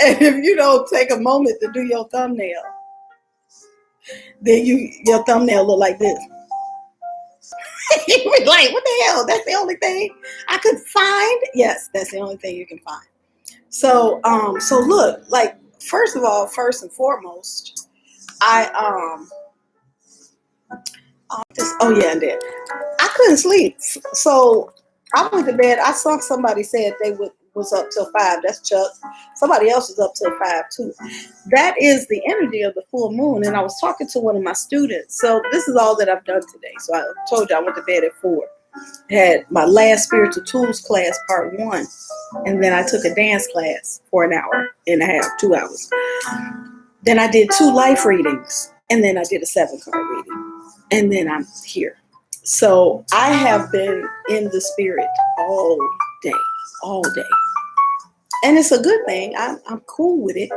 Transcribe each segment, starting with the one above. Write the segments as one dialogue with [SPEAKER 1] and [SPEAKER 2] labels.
[SPEAKER 1] And if you don't take a moment to do your thumbnail, then your thumbnail look like this. You be like, what the hell? That's the only thing I could find? Yes, that's the only thing you can find. So look, like, first and foremost, I and then I couldn't sleep. So I went to bed. I saw somebody said they was up till 5. That's Chuck. Somebody else was up till 5 too. That is the energy of the full moon. And I was talking to one of my students. So this is all that I've done today. So I told you I went to bed at 4. Had my last spiritual tools class, part 1. And then I took a dance class for an hour and a half, 2 hours. Then I did 2 life readings. And then I did a 7-card reading. And then I'm here. So I have been in the spirit all day. And it's a good thing. I'm cool with it,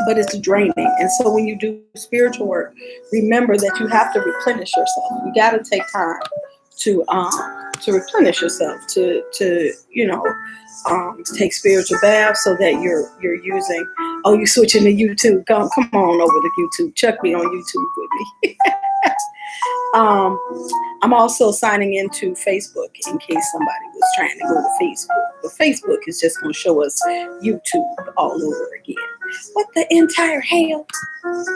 [SPEAKER 1] but it's draining. And so when you do spiritual work, remember that you have to replenish yourself. You got to take time to replenish yourself, to take spiritual baths so that you're using. Oh, you switching to YouTube? Come on over to YouTube. Chuck me on YouTube with me. I'm also signing into Facebook in case somebody was trying to go to Facebook. But Facebook is just going to show us YouTube all over again. What the entire hell?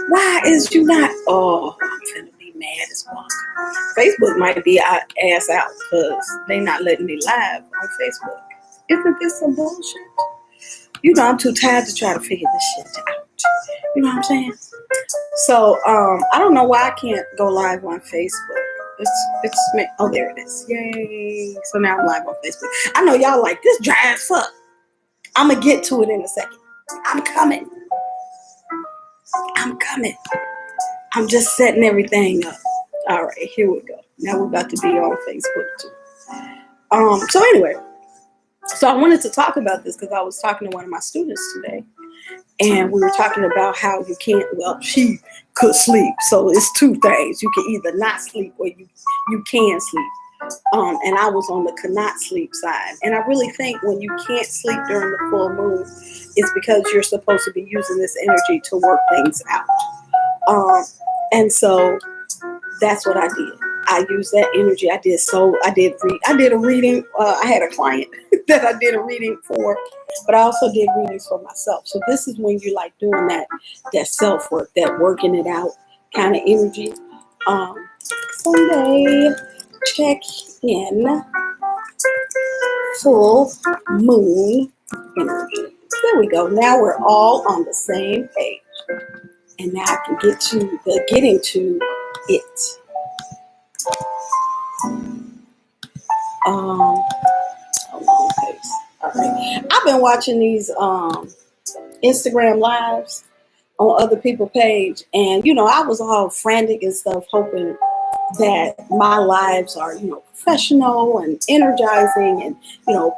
[SPEAKER 1] Why is you not? Oh, I'm finna be mad as fuck. Facebook might be ass out because they not letting me live on Facebook. Isn't this some bullshit? I'm too tired to try to figure this shit out. You know what I'm saying? So I don't know why I can't go live on Facebook. It's oh, there it is. Yay. So now I'm live on Facebook. I know y'all like this dry as fuck. I'm gonna get to it in a second. I'm coming. I'm just setting everything up. All right, here we go. Now we're about to be on Facebook too. So anyway, so I wanted to talk about this because I was talking to one of my students today. And we were talking about how you can't, she could sleep. So it's 2 things. You can either not sleep or you can sleep. And I was on the cannot sleep side. And I really think when you can't sleep during the full moon, it's because you're supposed to be using this energy to work things out. And so that's what I did. I used that energy. I did a reading. I had a client that I did a reading for, but I also did readings for myself. So this is when you like doing that self-work, that working it out kind of energy. Sunday, check in full moon energy. There we go. Now we're all on the same page. And now I can get to getting to it. Hold on, please. All right. I've been watching these Instagram lives on other people's page, and I was all frantic and stuff, hoping that my lives are professional and energizing, and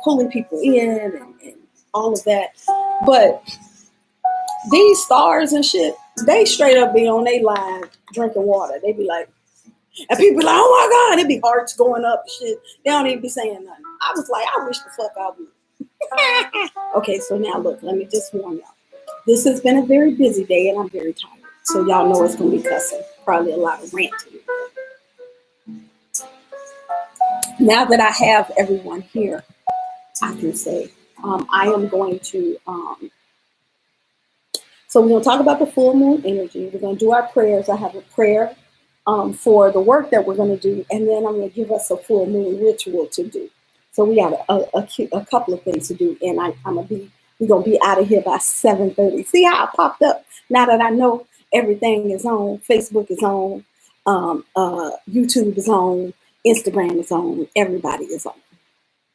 [SPEAKER 1] pulling people in and all of that. But these stars and shit, they straight up be on their live drinking water. They be like, and people be like, oh my God, it be hearts going up and shit. They don't even be saying nothing. I was like, I wish the fuck I would. Okay, so now look, let me just warn y'all. This has been a very busy day and I'm very tired. So y'all know it's going to be cussing. Probably a lot of ranting. Now that I have everyone here, I can say I am going to... So we're going to talk about the full moon energy. We're going to do our prayers. I have a prayer for the work that we're going to do, and then I'm going to give us a full moon ritual to do. So we got a couple of things to do, and we're going to be out of here by 7:30. See how I popped up? Now that I know everything is on, Facebook is on, YouTube is on, Instagram is on, everybody is on.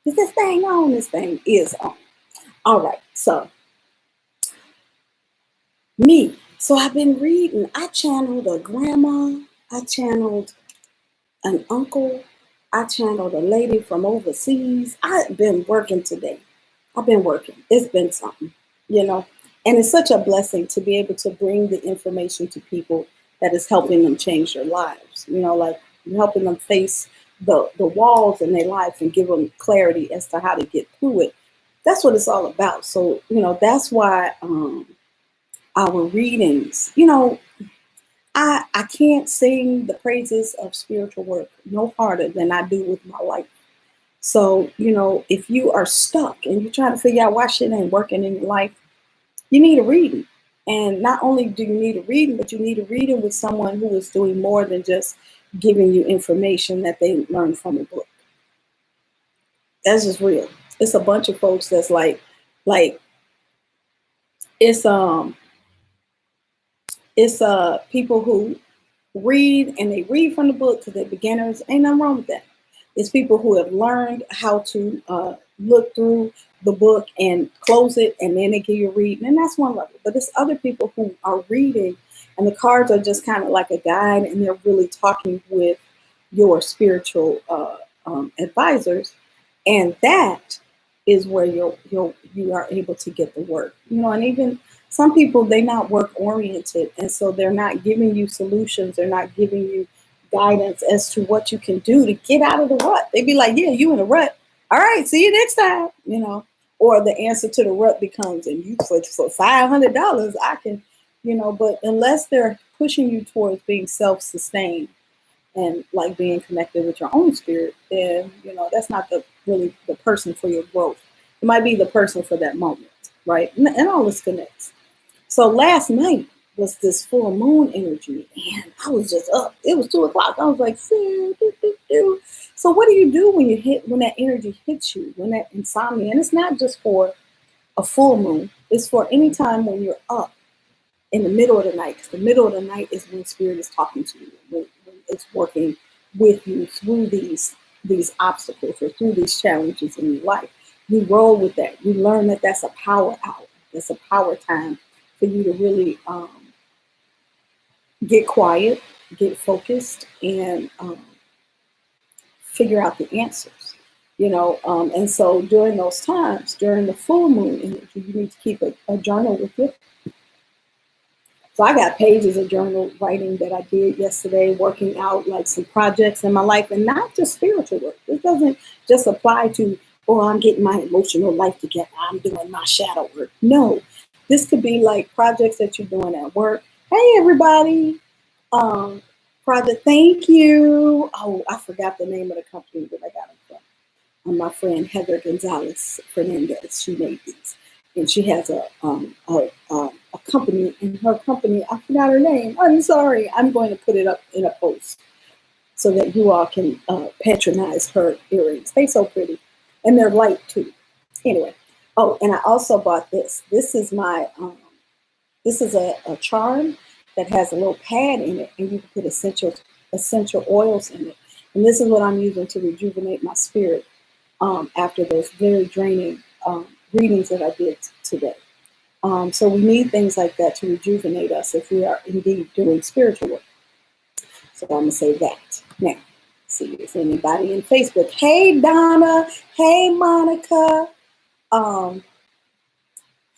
[SPEAKER 1] Is this thing on? This thing is on. All right, so me. So I've been reading. I channeled a grandma. I channeled an uncle. I channeled a lady from overseas. I've been working today. I've been working. It's been something, And it's such a blessing to be able to bring the information to people that is helping them change their lives. Like helping them face the walls in their life and give them clarity as to how to get through it That's what it's all about. So, that's why our readings, I can't sing the praises of spiritual work no harder than I do with my life. So, if you are stuck and you're trying to figure out why shit ain't working in your life, you need a reading. And not only do you need a reading, but you need a reading with someone who is doing more than just giving you information that they learned from a book. That's just real. It's a bunch of folks that's like it's people who read and they read from the book because they're beginners. Ain't nothing wrong with that. It's people who have learned how to look through the book and close it, and then they give you a reading, and that's one level. But it's other people who are reading, and the cards are just kind of like a guide, and they're really talking with your spiritual advisors, and that is where you are able to get the work. And even some people, they're not work oriented, and so they're not giving you solutions. They're not giving you guidance as to what you can do to get out of the rut. They'd be like, yeah, you in a rut. All right, see you next time, Or the answer to the rut becomes, and you for $500, I can, but unless they're pushing you towards being self-sustained and like being connected with your own spirit, then, that's not really the person for your growth. It might be the person for that moment, right? And all this connects. So last night was this full moon energy, and I was just up. It was 2:00. I was like, so what do you do when that energy hits you, when that insomnia? And it's not just for a full moon. It's for any time when you're up in the middle of the night. Because the middle of the night is when spirit is talking to you, when it's working with you through these obstacles or through these challenges in your life. You roll with that. You learn that that's a power hour. That's a power time for you to really get quiet, get focused, and figure out the answers. And so during those times, during the full moon energy, you need to keep a journal with you. So I got pages of journal writing that I did yesterday, working out like some projects in my life, and not just spiritual work. This doesn't just apply to, I'm getting my emotional life together, I'm doing my shadow work. No, this could be like projects that you're doing at work. Hey, everybody. Project, thank you. Oh, I forgot the name of the company that I got them from. My friend Heather Gonzalez Fernandez, she made these. And she has a company, and her company, I forgot her name. I'm sorry. I'm going to put it up in a post so that you all can patronize her earrings. They're so pretty. And they're light too. Anyway. Oh, and I also bought this. This is my, this is a charm that has a little pad in it, and you can put essential oils in it. And this is what I'm using to rejuvenate my spirit after those very draining readings that I did today. So we need things like that to rejuvenate us if we are indeed doing spiritual work. So I'm going to say that. Now, see if anybody in Facebook. Hey, Donna. Hey, Monica.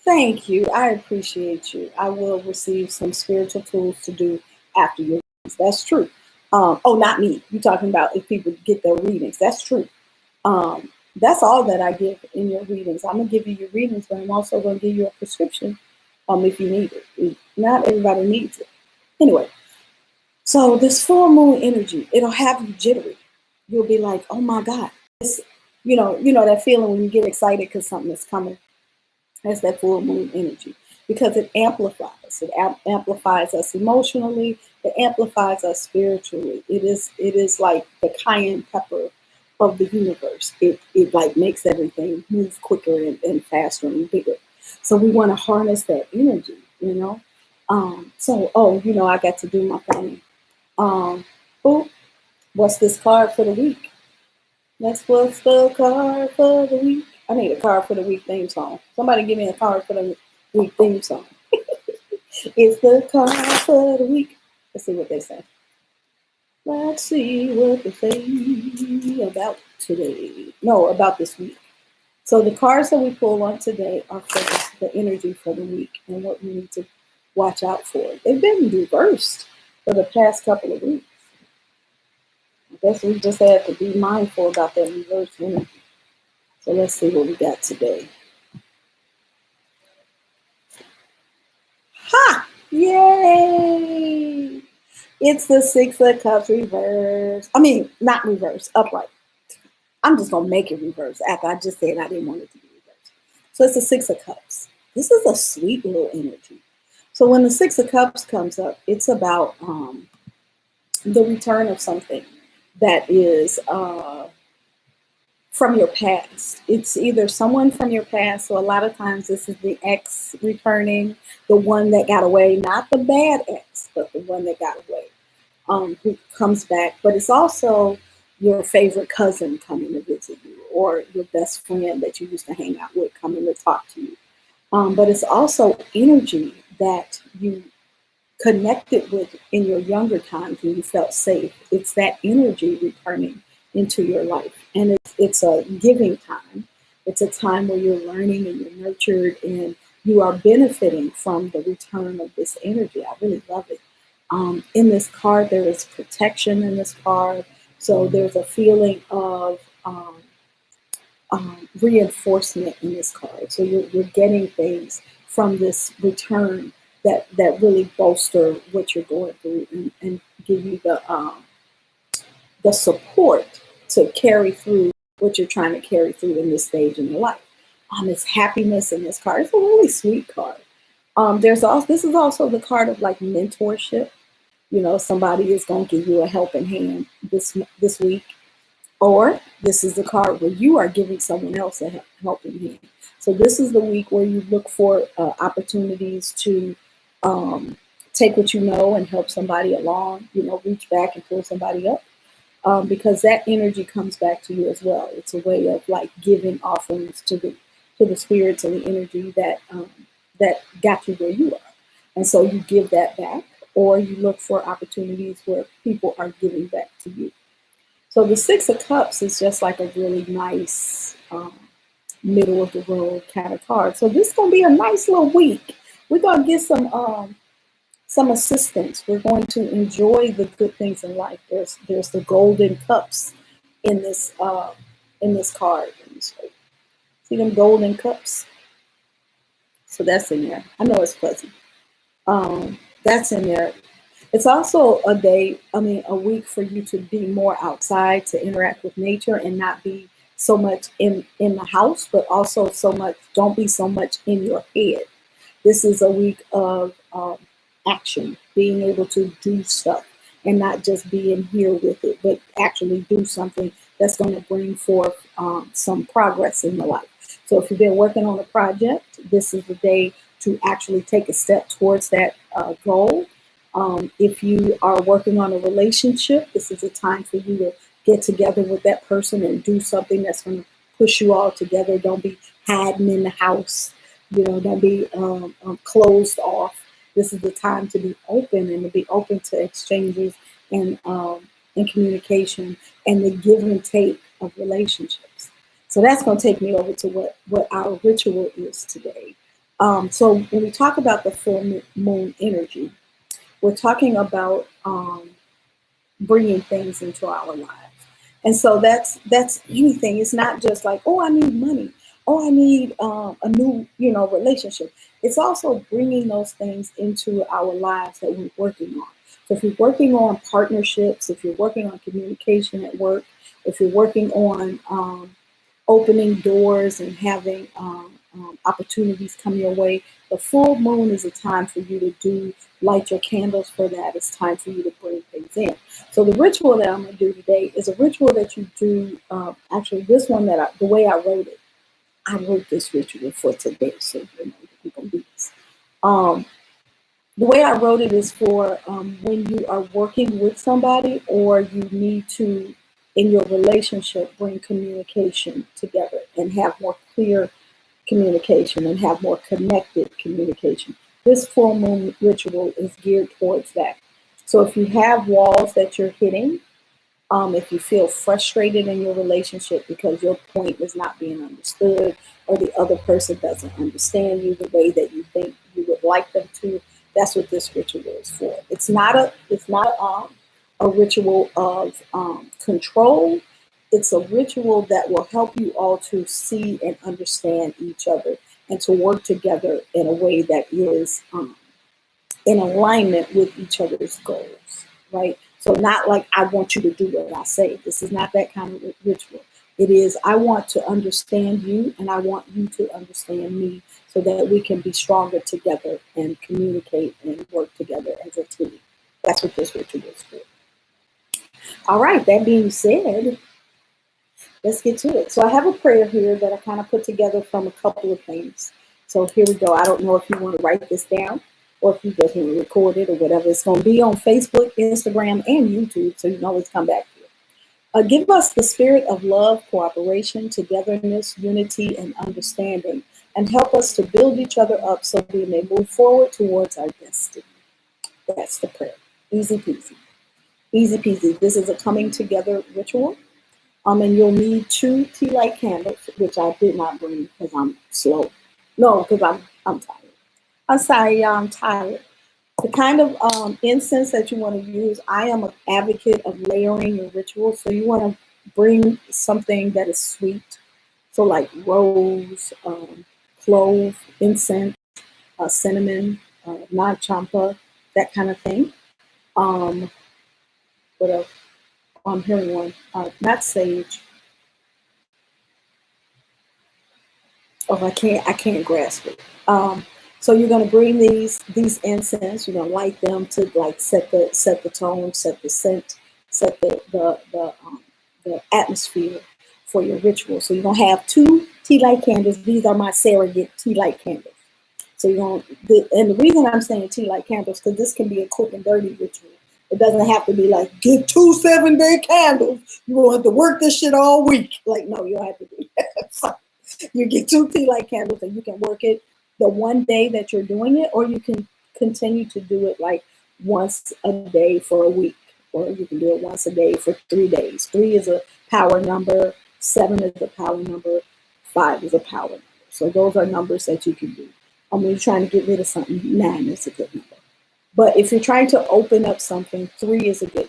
[SPEAKER 1] Thank you. I appreciate you. I will receive some spiritual tools to do after your readings. That's true. Not me. You're talking about if people get their readings. That's true. That's all that I give in your readings. I'm going to give you your readings, but I'm also going to give you a prescription if you need it. Not everybody needs it. Anyway, so this full moon energy, it'll have you jittery. You'll be like, oh my God. It's, you know that feeling when you get excited because something is coming. That's that full moon energy, because it amplifies. It amplifies us emotionally. It amplifies us spiritually. It is like the cayenne pepper of the universe. It like makes everything move quicker and faster and bigger. So we want to harness that energy, I got to do my thing. What's this card for the week? What's the card for the week? I need a card for the week theme song. Somebody give me a card for the week theme song. It's the card for the week. Let's see what they say. Let's see what they say about today. No, about this week. So the cards that we pull on today are for the energy for the week and what we need to watch out for. They've been reversed for the past couple of weeks. I guess we just have to be mindful about that reverse energy. So let's see what we got today. It's the Six of Cups reverse. I mean, not reverse, upright. I'm just gonna make it reverse after I just said I didn't want it to be reverse. So it's the Six of Cups. This is a sweet little energy. So when the Six of Cups comes up, it's about the return of something that is from your past. It's either someone from your past, so a lot of times this is the ex returning, the one that got away, not the bad ex, but the one that got away, who comes back. But it's also your favorite cousin coming to visit you, or your best friend that you used to hang out with coming to talk to you. But it's also energy that you connected with in your younger times when you felt safe. It's that energy returning into your life. And it's a giving time. It's a time where you're learning and you're nurtured and you are benefiting from the return of this energy. I really love it. In this card, there is protection in this card. So there's a feeling of reinforcement in this card. So you're getting things from this return that really bolster what you're going through and give you the support to carry through what you're trying to carry through in this stage in your life. It's happiness in this card. It's a really sweet card. There's also this is also the card of like mentorship. You know, somebody is going to give you a helping hand this week, or this is the card where you are giving someone else a helping hand. So this is the week where you look for opportunities to take what you know and help somebody along. You know, reach back and pull somebody up. Because that energy comes back to you as well. It's a way of like giving offerings to the spirits and the energy that got you where you are, and so you give that back, or you look for opportunities where people are giving back to you. So the Six of Cups is just like a really nice middle of the road kind of card. So this is gonna be a nice little week. We're gonna get some assistance. We're going to enjoy the good things in life. There's the golden cups in this card. See them golden cups? So that's in there. I know it's fuzzy. That's in there. It's also a week for you to be more outside, to interact with nature and not be so much in the house, but also don't be so much in your head. This is a week of action, being able to do stuff and not just being here with it, but actually do something that's going to bring forth some progress in your life. So if you've been working on a project, this is the day to actually take a step towards that goal. If you are working on a relationship, this is a time for you to get together with that person and do something that's going to push you all together. Don't be hiding in the house. You know, don't be closed off. This is the time to be open and to be open to exchanges and communication and the give and take of relationships. So that's going to take me over to what our ritual is today. So when we talk about the full moon energy, we're talking about bringing things into our lives. And so that's anything. It's not just like, oh, I need money. Oh, I need a new, relationship. It's also bringing those things into our lives that we're working on. So if you're working on partnerships, if you're working on communication at work, if you're working on opening doors and having opportunities come your way, the full moon is a time for you to light your candles for that. It's time for you to bring things in. So the ritual that I'm going to do today is a ritual that you do. Actually, this one the way I wrote it, I wrote this ritual for today, so we're going to do this. The way I wrote it is for when you are working with somebody or you need to, in your relationship, bring communication together and have more clear communication and have more connected communication. This full moon ritual is geared towards that. So if you have walls that you're hitting, if you feel frustrated in your relationship because your point is not being understood or the other person doesn't understand you the way that you think you would like them to, that's what this ritual is for. It's not a ritual of control. It's a ritual that will help you all to see and understand each other and to work together in a way that is in alignment with each other's goals, right? So not like I want you to do what I say. This is not that kind of ritual. It is, I want to understand you and I want you to understand me so that we can be stronger together and communicate and work together as a team. That's what this ritual is for. All right, that being said, let's get to it. So I have a prayer here that I kind of put together from a couple of things. So here we go. I don't know if you want to write this down or if you just want to record it or whatever. It's going to be on Facebook, Instagram, and YouTube, so you can always come back to it. Give us the spirit of love, cooperation, togetherness, unity, and understanding, and help us to build each other up so we may move forward towards our destiny. That's the prayer. Easy peasy. Easy peasy. This is a coming together ritual. And you'll need 2 tea light candles, which I did not bring because I'm slow. No, because I'm tired. I'm sorry, y'all, I'm tired. The kind of incense that you want to use, I am an advocate of layering your rituals. So you want to bring something that is sweet. So like rose, clove, incense, cinnamon, nag champa, that kind of thing. What else? I'm hearing one, not sage. Oh, I can't grasp it. So you're going to bring these incense. You're going to light them to like set the tone, set the scent, set the atmosphere for your ritual. So you're going to have 2 tea light candles. These are my surrogate tea light candles. So you're going to, and the reason I'm saying tea light candles because this can be a quick and dirty ritual. It doesn't have to be like get 2 7-day candles. You won't have to work this shit all week. Like no, you don't have to do that. So you get 2 tea light candles and you can work it the one day that you're doing it, or you can continue to do it like once a day for a week, or you can do it once a day for 3 days. 3 is a power number, 7 is a power number, 5 is a power number. So those are numbers that you can do. When you're trying to get rid of something, 9 is a good number. But if you're trying to open up something, 3 is a good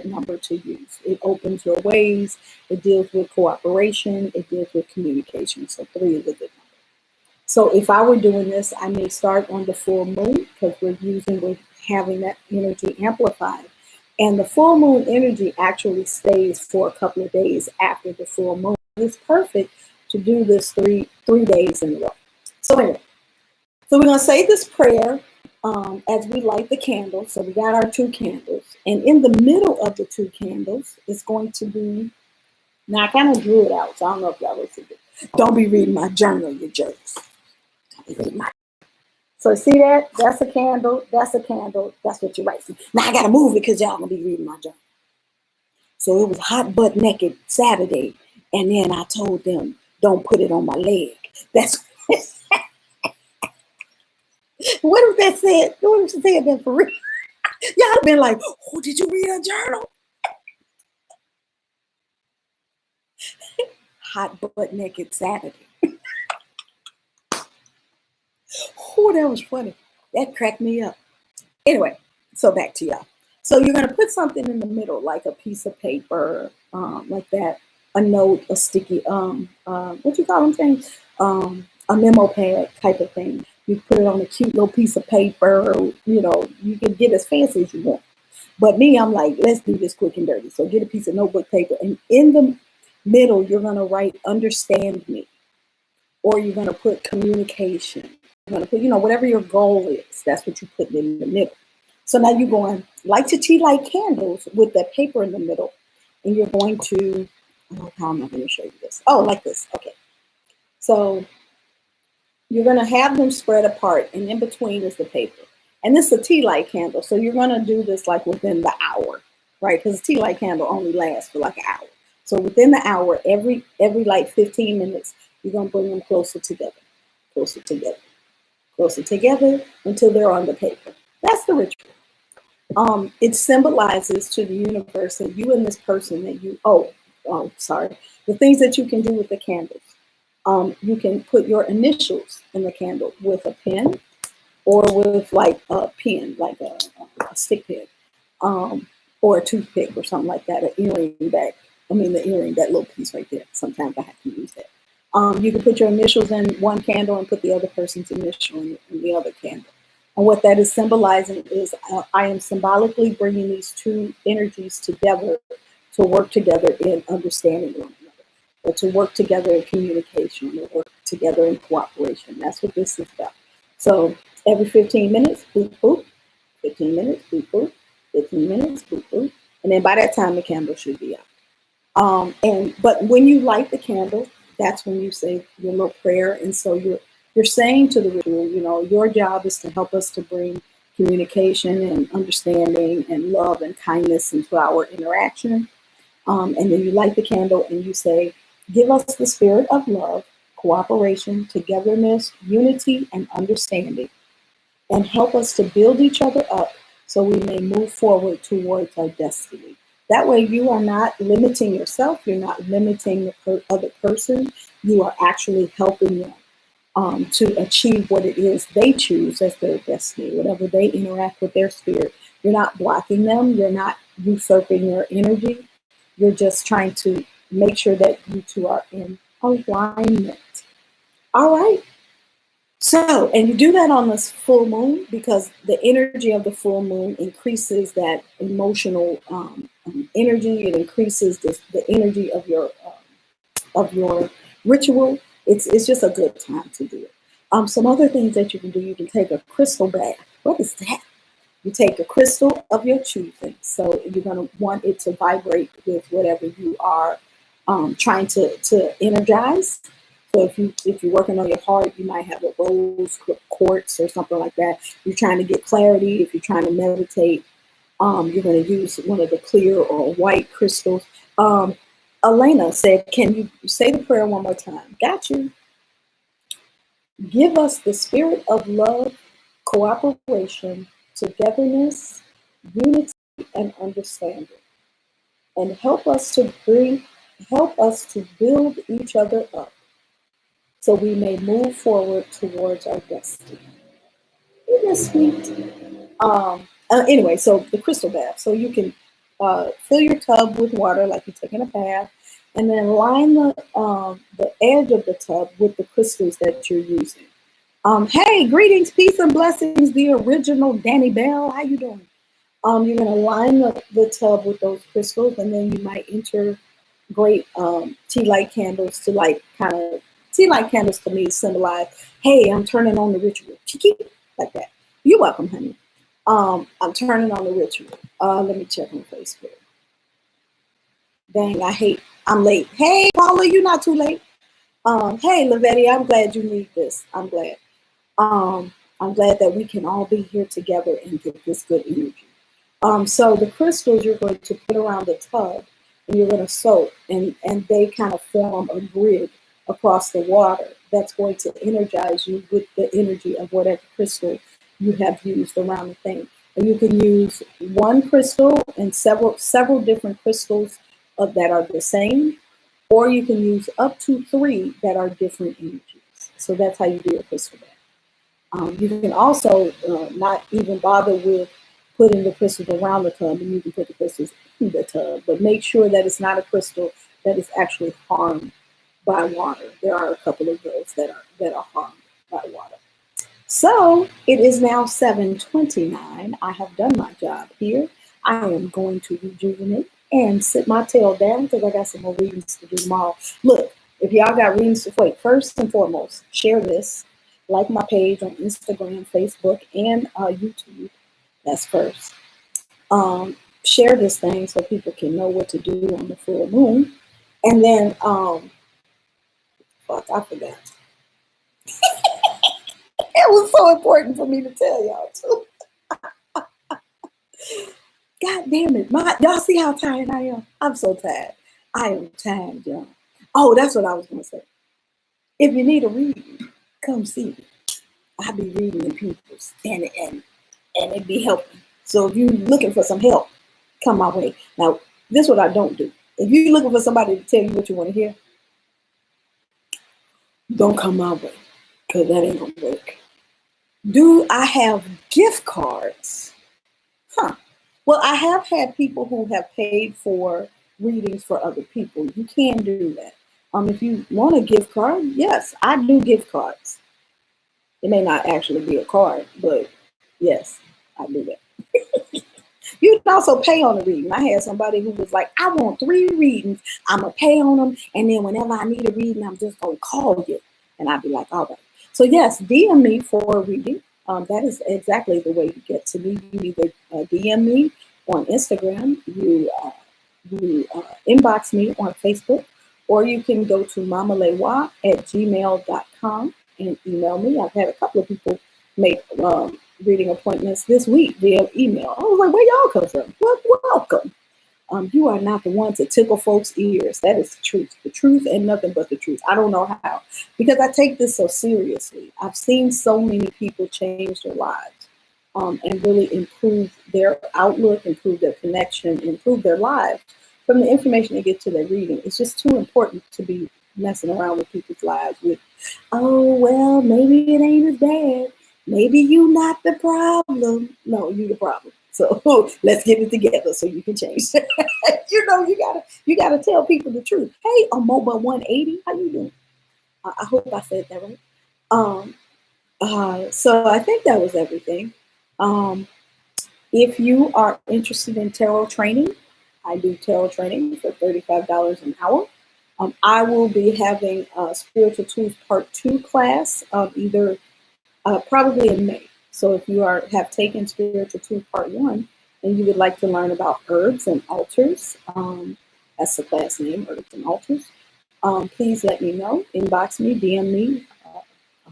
[SPEAKER 1] number to use. It opens your ways, it deals with cooperation, it deals with communication. So 3 is a good number. So if I were doing this, I may start on the full moon because we're having that energy amplified. And the full moon energy actually stays for a couple of days after the full moon. It's perfect to do this three days in a row. So anyway, so we're going to say this prayer as we light the candles. So we got our 2 candles. And in the middle of the 2 candles is going to be, now I kind of drew it out, so I don't know if y'all will see it. Don't be reading my journal, you jerks. So see that? That's a candle. That's a candle. That's what you write. Now I got to move it because y'all going to be reading my journal. So it was hot butt naked Saturday. And then I told them, don't put it on my leg. That's what if that said? What if she said that for real? Y'all have been like, oh, did you read a journal? Hot butt naked Saturday. Oh, that was funny. That cracked me up. Anyway, so back to y'all. So you're going to put something in the middle, like a piece of paper, like that, a note, a sticky, what you call them things? A memo pad type of thing. You put it on a cute little piece of paper, you know, you can get as fancy as you want. But me, I'm like, let's do this quick and dirty. So get a piece of notebook paper, and in the middle, you're going to write, understand me, or you're going to put communication. You're going to put, you know, whatever your goal is, that's what you put in the middle. So now you're going, light your tea light candles with that paper in the middle, and you're going to, oh, how am I going to show you this? Oh, like this. Okay. So you're going to have them spread apart, and in between is the paper. And this is a tea light candle. So you're going to do this like within the hour, right? Because a tea light candle only lasts for like an hour. So within the hour, every like 15 minutes, you're going to bring them closer together, closer together, closer together until they're on the paper. That's the ritual. It symbolizes to the universe that you and this person that you, the things that you can do with the candles. You can put your initials in the candle with a pen or with like a pen, like a stick pen, or a toothpick or something like that, an earring back. I mean, the earring, that little piece right there. Sometimes I have to use that. You can put your initials in one candle and put the other person's initial in the other candle. And what that is symbolizing is I am symbolically bringing these two energies together to work together in understanding one another, or to work together in communication, or work together in cooperation. That's what this is about. So every 15 minutes, boop, boop, 15 minutes, boop, boop, 15 minutes, boop, boop. And then by that time, the candle should be out. But when you light the candle, that's when you say your little prayer. And so you're saying to the ritual, your job is to help us to bring communication and understanding and love and kindness into our interaction. And then you light the candle and you say, give us the spirit of love, cooperation, togetherness, unity, and understanding, and help us to build each other up so we may move forward towards our destiny. That way, you are not limiting yourself, you're not limiting the other person, you are actually helping them to achieve what it is they choose as their destiny, whatever they interact with their spirit. You're not blocking them, you're not usurping their energy, you're just trying to make sure that you two are in alignment. All right. So, and you do that on this full moon because the energy of the full moon increases that emotional energy. It increases the energy of your ritual. It's just a good time to do it. Some other things that you can do, you can take a crystal bath. What is that? You take a crystal of your choosing. So you're going to want it to vibrate with whatever you are trying to energize. So if you're working on your heart, you might have a rose quartz or something like that. You're trying to get clarity. If you're trying to meditate, you're going to use one of the clear or white crystals. Elena said, can you say the prayer one more time? Got you. Give us the spirit of love, cooperation, togetherness, unity, and understanding, and help us to build each other up so we may move forward towards our destiny. Isn't that sweet? Anyway, so the crystal bath. So you can fill your tub with water like you're taking a bath, and then line the edge of the tub with the crystals that you're using. Hey, greetings, peace, and blessings, the original Danny Bell. How you doing? You're going to line the tub with those crystals, and then you might integrate tea light candles to tea light candles to me symbolize, hey, I'm turning on the ritual. Chiki, like that. You're welcome, honey. I'm turning on the ritual. Let me check on Facebook. Dang, I'm late. Hey, Paula, you're not too late. Hey, Lavetti, I'm glad you need this. I'm glad. I'm glad that we can all be here together and get this good energy. So the crystals you're going to put around the tub and you're going to soak, and they kind of form a grid across the water that's going to energize you with the energy of whatever crystal you have used around the thing. And you can use one crystal and several different crystals that are the same, or you can use up to 3 that are different energies. So that's how you do a crystal bath. You can also not even bother with putting the crystals around the tub, and you can put the crystals in the tub, but make sure that it's not a crystal that is actually harmed by water. There are a couple of those that are harmed by water. So it is now 7:29. I have done my job here. I am going to rejuvenate and sit my tail down because I got some more readings to do tomorrow. Look, if y'all got readings to wait, first and foremost, share this. Like my page on Instagram, Facebook, and YouTube. That's first. Share this thing so people can know what to do on the full moon. And then, fuck, I forgot. It was so important for me to tell y'all too. God damn it. Y'all see how tired I am? I'm so tired. I am tired, y'all. Oh, that's what I was going to say. If you need a reading, come see me. I'll be reading in people's and it be helping. So if you're looking for some help, come my way. Now, this is what I don't do. If you're looking for somebody to tell you what you want to hear, don't come my way, because that ain't going to work. Do I have gift cards? Well, I have had people who have paid for readings for other people. You can do that. If you want a gift card, yes, I do gift cards. It may not actually be a card, but Yes, I do that. You can also pay on the reading. I had somebody who was like, I want 3 readings. I'm going to pay on them. And then whenever I need a reading, I'm just going to call you. And I'd be like, all right. So yes, DM me for a reading. That is exactly the way to get to me. You either DM me on Instagram, you inbox me on Facebook, or you can go to mamalewa@gmail.com and email me. I've had a couple of people make reading appointments this week via email. I was like, where y'all come from? Well, welcome. You are not the one to tickle folks' ears. That is the truth and nothing but the truth. I don't know how, because I take this so seriously. I've seen so many people change their lives and really improve their outlook, improve their connection, improve their lives from the information they get to their reading. It's just too important to be messing around with people's lives with, oh, well, maybe it ain't as bad. Maybe you not the problem. No, you the problem. So let's get it together so you can change. You gotta tell people the truth. Hey, I'm Mobile 180. How you doing? I hope I said that right. Um, so I think that was everything. Um, if you are interested in tarot training, I do tarot training for $35 an hour. I will be having a Spiritual Tools Part 2 class either probably in May. So if you have taken Spiritual Tools Part 1 and you would like to learn about herbs and altars, that's the class name, Herbs and Altars, please let me know. Inbox me, DM me,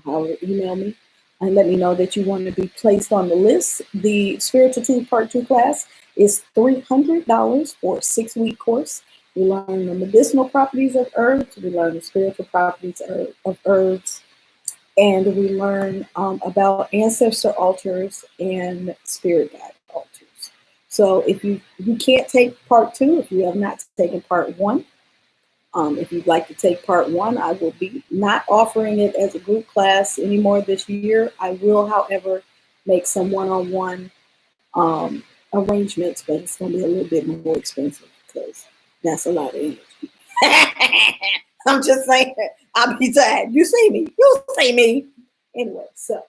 [SPEAKER 1] or email me, and let me know that you want to be placed on the list. The Spiritual Tools Part 2 class is $300 for a 6-week course. We learn the medicinal properties of herbs, we learn the spiritual properties of herbs, and we learn about ancestor altars and spirit guide altars. So if you can't take part 2, if you have not taken part 1, if you'd like to take part 1, I will be not offering it as a group class anymore this year. I will, however, make some one-on-one arrangements, but it's going to be a little bit more expensive because that's a lot of energy. I'm just saying, I'll be tired. You see me. You see me. Anyway, so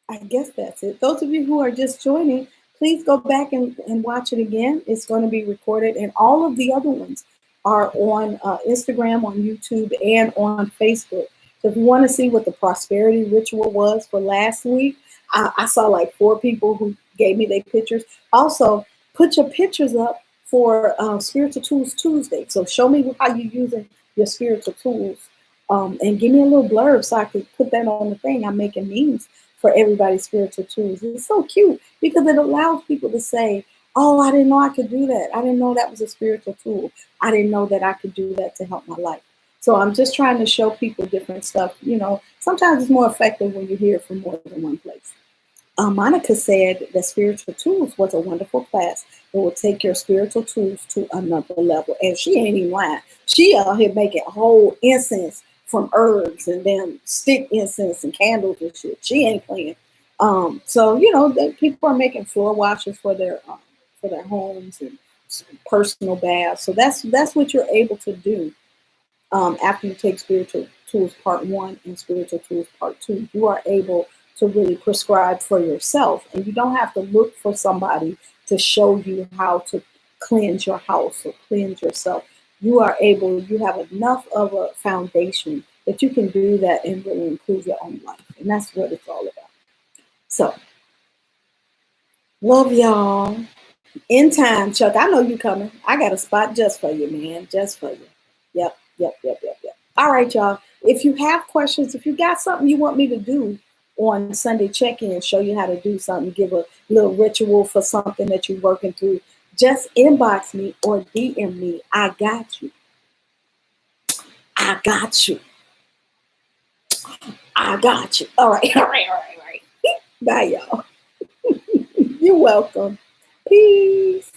[SPEAKER 1] I guess that's it. Those of you who are just joining, please go back and watch it again. It's going to be recorded, and all of the other ones are on Instagram, on YouTube, and on Facebook. So if you want to see what the prosperity ritual was for last week, I saw like 4 people who gave me their pictures. Also, put your pictures up for Spiritual Tools Tuesday. So show me how you're using your spiritual tools, and give me a little blurb so I could put that on the thing. I'm making memes for everybody's spiritual tools. It's so cute because it allows people to say, oh, I didn't know I could do that. I didn't know that was a spiritual tool. I didn't know that I could do that to help my life. So I'm just trying to show people different stuff. Sometimes it's more effective when you hear it from more than one place. Monica said that Spiritual Tools was a wonderful class. It will take your spiritual tools to another level. And she ain't even lying. She out here making whole incense from herbs and then stick incense and candles and shit. She ain't playing. So people are making floor washes for their homes and personal baths. So that's what you're able to do after you take Spiritual Tools Part 1 and Spiritual Tools Part 2. You are able to really prescribe for yourself, and you don't have to look for somebody to show you how to cleanse your house or cleanse yourself. You have enough of a foundation that you can do that and really improve your own life, and that's what it's all about. So, love y'all. In time, Chuck, I know you coming. I got a spot just for you, man, just for you. Yep. All right, y'all. If you have questions, if you got something you want me to do on Sunday check-in, show you how to do something, give a little ritual for something that you're working through, just inbox me or DM me. I got you. All right. Bye, y'all. You're welcome. Peace.